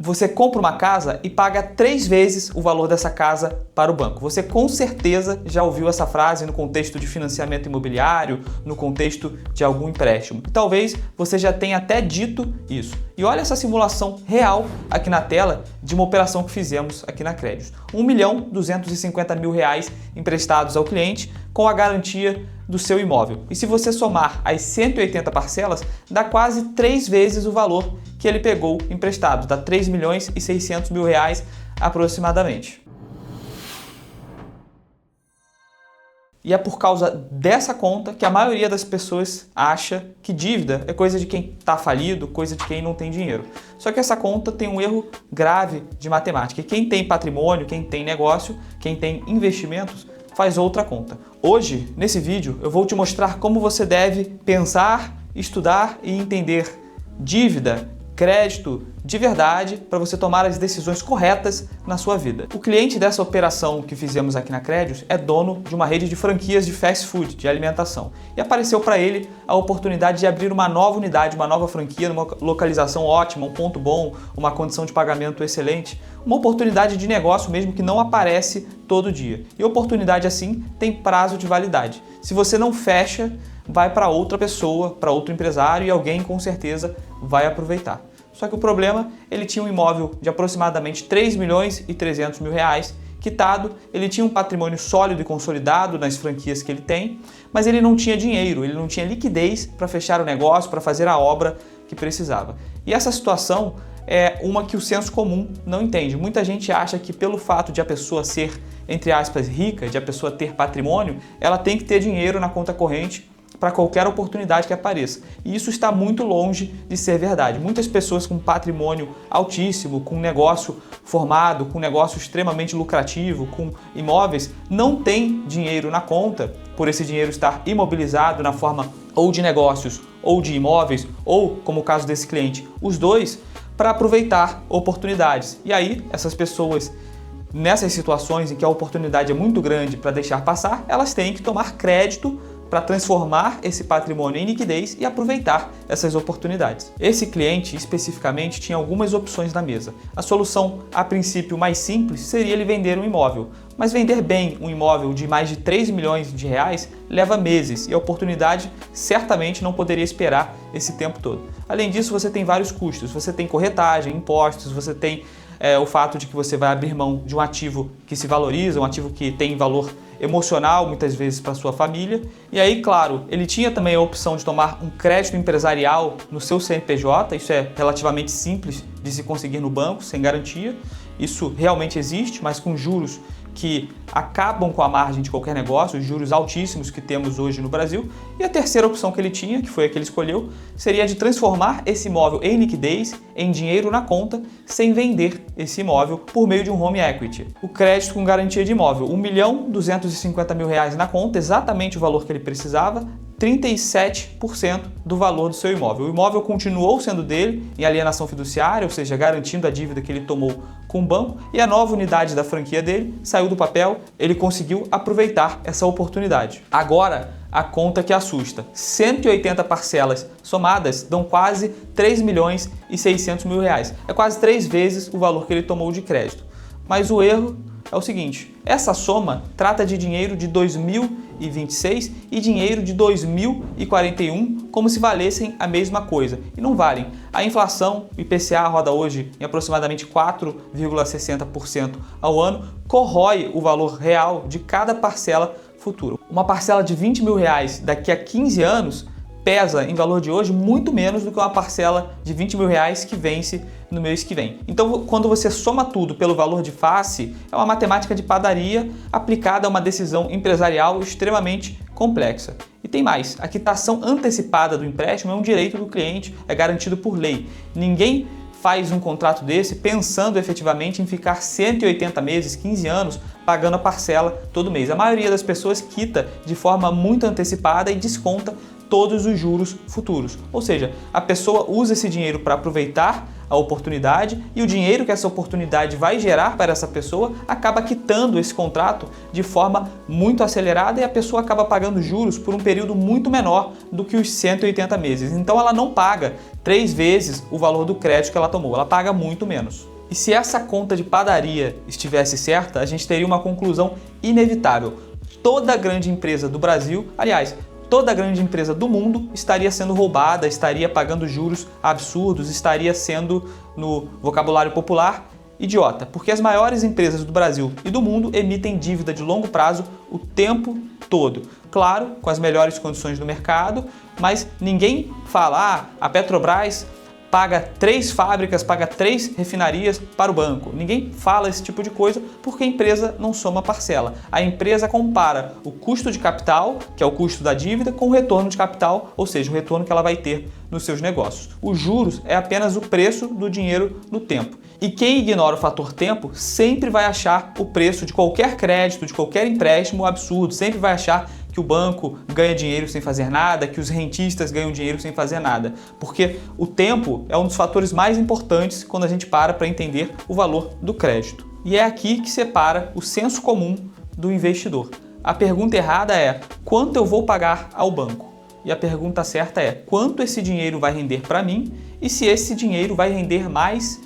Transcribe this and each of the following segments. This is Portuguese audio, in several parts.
você compra uma casa e paga 3 vezes o valor dessa casa para o banco. Você com certeza já ouviu essa frase no contexto de financiamento imobiliário, no contexto de algum empréstimo. E talvez você já tenha até dito isso. E olha essa simulação real aqui na tela de uma operação que fizemos aqui na Créditos. R$1.250.000 emprestados ao cliente com a garantia do seu imóvel. E se você somar as 180 parcelas, dá quase 3 vezes o valor que ele pegou emprestado, dá R$3.600.000 aproximadamente. E é por causa dessa conta que a maioria das pessoas acha que dívida é coisa de quem está falido, coisa de quem não tem dinheiro. Só que essa conta tem um erro grave de matemática. E quem tem patrimônio, quem tem negócio, quem tem investimentos, faz outra conta. Hoje, nesse vídeo, eu vou te mostrar como você deve pensar, estudar e entender dívida, crédito de verdade para você tomar as decisões corretas na sua vida. O cliente dessa operação que fizemos aqui na Créditos é dono de uma rede de franquias de fast food, de alimentação. E apareceu para ele a oportunidade de abrir uma nova unidade, uma nova franquia, numa localização ótima, um ponto bom, uma condição de pagamento excelente, uma oportunidade de negócio mesmo que não aparece todo dia. E oportunidade assim tem prazo de validade. Se você não fecha, vai para outra pessoa, para outro empresário e alguém com certeza vai aproveitar. Só que o problema, ele tinha um imóvel de aproximadamente R$3.300.000 quitado, ele tinha um patrimônio sólido e consolidado nas franquias que ele tem, mas ele não tinha dinheiro, ele não tinha liquidez para fechar o negócio, para fazer a obra que precisava. E essa situação é uma que o senso comum não entende. Muita gente acha que pelo fato de a pessoa ser, entre aspas, rica, de a pessoa ter patrimônio, ela tem que ter dinheiro na conta corrente para qualquer oportunidade que apareça. E isso está muito longe de ser verdade. Muitas pessoas com patrimônio altíssimo, com negócio formado, com negócio extremamente lucrativo, com imóveis, não têm dinheiro na conta, por esse dinheiro estar imobilizado na forma ou de negócios ou de imóveis, ou, como o caso desse cliente, os dois, para aproveitar oportunidades. E aí, essas pessoas, nessas situações em que a oportunidade é muito grande para deixar passar, elas têm que tomar crédito para transformar esse patrimônio em liquidez e aproveitar essas oportunidades. Esse cliente, especificamente, tinha algumas opções na mesa. A solução, a princípio, mais simples seria ele vender um imóvel. Mas vender bem um imóvel de mais de R$3 milhões leva meses e a oportunidade certamente não poderia esperar esse tempo todo. Além disso, você tem vários custos. Você tem corretagem, impostos, você tem o fato de que você vai abrir mão de um ativo que se valoriza, um ativo que tem valor emocional muitas vezes para sua família. E aí, claro, ele tinha também a opção de tomar um crédito empresarial no seu CNPJ, isso é relativamente simples de se conseguir no banco, sem garantia. Isso realmente existe, mas com juros que acabam com a margem de qualquer negócio, os juros altíssimos que temos hoje no Brasil. E a terceira opção que ele tinha, que foi a que ele escolheu, seria de transformar esse imóvel em liquidez, em dinheiro na conta, sem vender esse imóvel por meio de um home equity. O crédito com garantia de imóvel, R$1.250.000 na conta, exatamente o valor que ele precisava, 37% do valor do seu imóvel. O imóvel continuou sendo dele em alienação fiduciária, ou seja, garantindo a dívida que ele tomou com o banco, e a nova unidade da franquia dele saiu do papel, ele conseguiu aproveitar essa oportunidade. Agora, a conta que assusta. 180 parcelas somadas dão quase R$3.600.000. É quase 3 vezes o valor que ele tomou de crédito. Mas o erro é o seguinte, essa soma trata de dinheiro de 2026 e dinheiro de 2041 como se valessem a mesma coisa, e não valem. A inflação, o IPCA roda hoje em aproximadamente 4,60% ao ano, corrói o valor real de cada parcela futura. Uma parcela de R$20 mil daqui a 15 anos pesa em valor de hoje muito menos do que uma parcela de R$20 mil que vence no mês que vem. Então, quando você soma tudo pelo valor de face, é uma matemática de padaria aplicada a uma decisão empresarial extremamente complexa. E tem mais, a quitação antecipada do empréstimo é um direito do cliente, é garantido por lei. Ninguém faz um contrato desse pensando efetivamente em ficar 180 meses, 15 anos, pagando a parcela todo mês. A maioria das pessoas quita de forma muito antecipada e desconta todos os juros futuros. Ou seja, a pessoa usa esse dinheiro para aproveitar a oportunidade e o dinheiro que essa oportunidade vai gerar para essa pessoa acaba quitando esse contrato de forma muito acelerada e a pessoa acaba pagando juros por um período muito menor do que os 180 meses. Então ela não paga 3 vezes o valor do crédito que ela tomou, ela paga muito menos. E se essa conta de padaria estivesse certa, a gente teria uma conclusão inevitável. Toda grande empresa do Brasil, aliás, toda grande empresa do mundo estaria sendo roubada, estaria pagando juros absurdos, estaria sendo, no vocabulário popular, idiota. Porque as maiores empresas do Brasil e do mundo emitem dívida de longo prazo o tempo todo. Claro, com as melhores condições do mercado, mas ninguém fala, a Petrobras paga 3 fábricas, paga 3 refinarias para o banco. Ninguém fala esse tipo de coisa porque a empresa não soma parcela. A empresa compara o custo de capital, que é o custo da dívida, com o retorno de capital, ou seja, o retorno que ela vai ter nos seus negócios. Os juros é apenas o preço do dinheiro no tempo. E quem ignora o fator tempo sempre vai achar o preço de qualquer crédito, de qualquer empréstimo absurdo, sempre vai achar que o banco ganha dinheiro sem fazer nada, que os rentistas ganham dinheiro sem fazer nada. Porque o tempo é um dos fatores mais importantes quando a gente para entender o valor do crédito. E é aqui que separa o senso comum do investidor. A pergunta errada é: quanto eu vou pagar ao banco? E a pergunta certa é: quanto esse dinheiro vai render para mim e se esse dinheiro vai render mais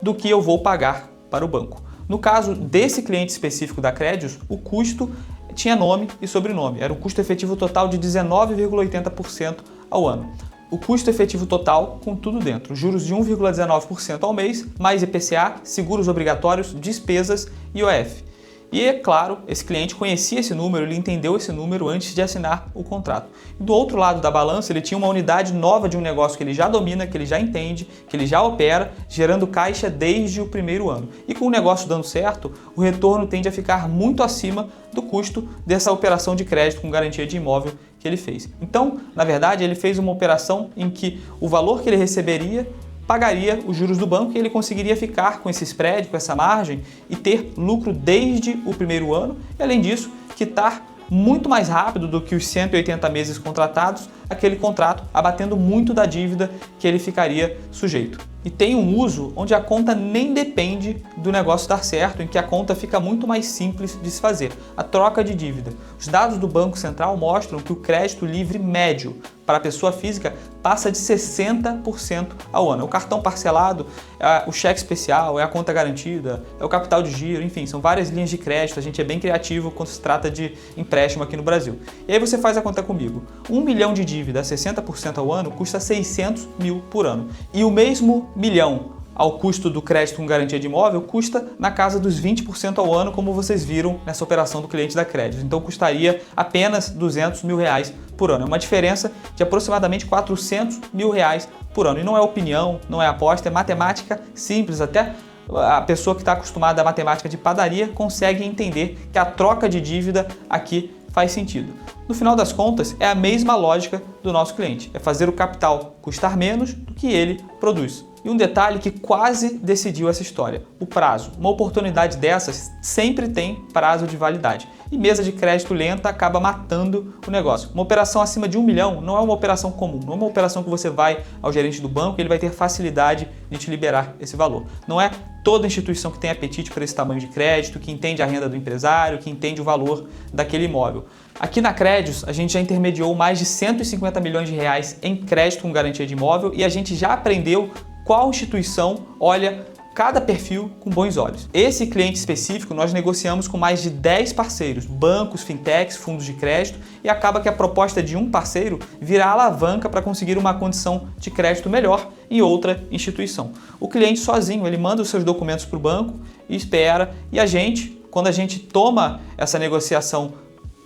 do que eu vou pagar para o banco. No caso desse cliente específico da Credius, o custo tinha nome e sobrenome. Era um custo efetivo total de 19,80% ao ano. O custo efetivo total com tudo dentro. Juros de 1,19% ao mês, mais IPCA, seguros obrigatórios, despesas e IOF. E é claro, esse cliente conhecia esse número, ele entendeu esse número antes de assinar o contrato. E do outro lado da balança, ele tinha uma unidade nova de um negócio que ele já domina, que ele já entende, que ele já opera, gerando caixa desde o primeiro ano. E com o negócio dando certo, o retorno tende a ficar muito acima do custo dessa operação de crédito com garantia de imóvel que ele fez. Então, na verdade, ele fez uma operação em que o valor que ele receberia pagaria os juros do banco e ele conseguiria ficar com esse spread, com essa margem e ter lucro desde o primeiro ano e, além disso, quitar muito mais rápido do que os 180 meses contratados aquele contrato, abatendo muito da dívida que ele ficaria sujeito. E tem um uso onde a conta nem depende do negócio dar certo, em que a conta fica muito mais simples de se fazer. A troca de dívida. Os dados do Banco Central mostram que o crédito livre médio para a pessoa física passa de 60% ao ano. É o cartão parcelado, é o cheque especial, é a conta garantida, é o capital de giro, enfim, são várias linhas de crédito. A gente é bem criativo quando se trata de empréstimo aqui no Brasil. E aí você faz a conta comigo. 1 milhão de dívida a 60% ao ano custa 600 mil por ano. E o mesmo milhão ao custo do crédito com garantia de imóvel custa na casa dos 20% ao ano, como vocês viram nessa operação do cliente da Credius. Então custaria apenas 200 mil reais por ano. É uma diferença de aproximadamente 400 mil reais por ano. E não é opinião, não é aposta, é matemática simples. Até a pessoa que está acostumada à matemática de padaria consegue entender que a troca de dívida aqui faz sentido. No final das contas, é a mesma lógica do nosso cliente. É fazer o capital custar menos do que ele produz. E um detalhe que quase decidiu essa história: o prazo. Uma oportunidade dessas sempre tem prazo de validade. E mesa de crédito lenta acaba matando o negócio. Uma operação acima de 1 milhão não é uma operação comum, não é uma operação que você vai ao gerente do banco e ele vai ter facilidade de te liberar esse valor. Não é toda instituição que tem apetite por esse tamanho de crédito, que entende a renda do empresário, que entende o valor daquele imóvel. Aqui na Credius, a gente já intermediou mais de 150 milhões de reais em crédito com garantia de imóvel e a gente já aprendeu qual instituição olha cada perfil com bons olhos. Esse cliente específico nós negociamos com mais de 10 parceiros, bancos, fintechs, fundos de crédito, e acaba que a proposta de um parceiro vira alavanca para conseguir uma condição de crédito melhor em outra instituição. O cliente sozinho, ele manda os seus documentos para o banco e espera, e a gente, quando a gente toma essa negociação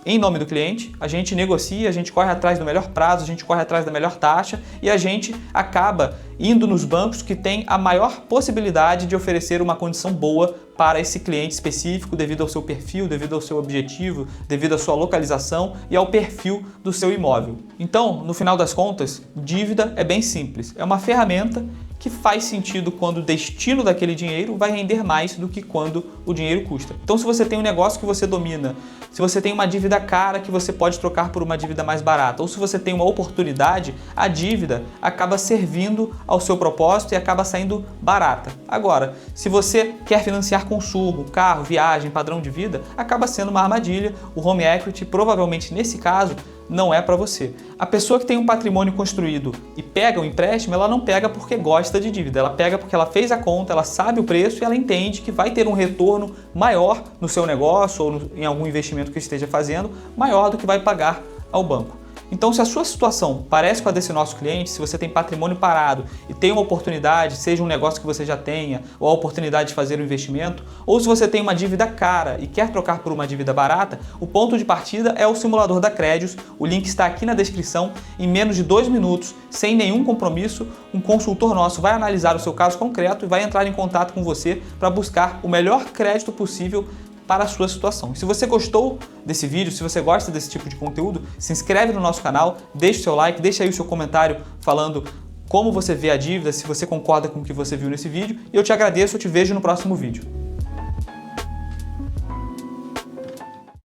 em nome do cliente, a gente negocia, a gente corre atrás do melhor prazo, a gente corre atrás da melhor taxa e a gente acaba indo nos bancos que têm a maior possibilidade de oferecer uma condição boa para esse cliente específico devido ao seu perfil, devido ao seu objetivo, devido à sua localização e ao perfil do seu imóvel. Então, no final das contas, dívida é bem simples. É uma ferramenta que faz sentido quando o destino daquele dinheiro vai render mais do que quando o dinheiro custa. Então, se você tem um negócio que você domina, se você tem uma dívida cara que você pode trocar por uma dívida mais barata, ou se você tem uma oportunidade, a dívida acaba servindo ao seu propósito e acaba saindo barata. Agora, se você quer financiar consumo, carro, viagem, padrão de vida, acaba sendo uma armadilha. O home equity, provavelmente nesse caso, não é para você. A pessoa que tem um patrimônio construído e pega um empréstimo, ela não pega porque gosta de dívida, ela pega porque ela fez a conta, ela sabe o preço e ela entende que vai ter um retorno maior no seu negócio ou em algum investimento que esteja fazendo, maior do que vai pagar ao banco. Então, se a sua situação parece com a desse nosso cliente, se você tem patrimônio parado e tem uma oportunidade, seja um negócio que você já tenha, ou a oportunidade de fazer um investimento, ou se você tem uma dívida cara e quer trocar por uma dívida barata, o ponto de partida é o simulador da Credios. O link está aqui na descrição. Em menos de 2 minutos, sem nenhum compromisso, um consultor nosso vai analisar o seu caso concreto e vai entrar em contato com você para buscar o melhor crédito possível para a sua situação. Se você gostou desse vídeo, se você gosta desse tipo de conteúdo, se inscreve no nosso canal, deixa o seu like, deixa aí o seu comentário falando como você vê a dívida, se você concorda com o que você viu nesse vídeo, e eu te agradeço, eu te vejo no próximo vídeo.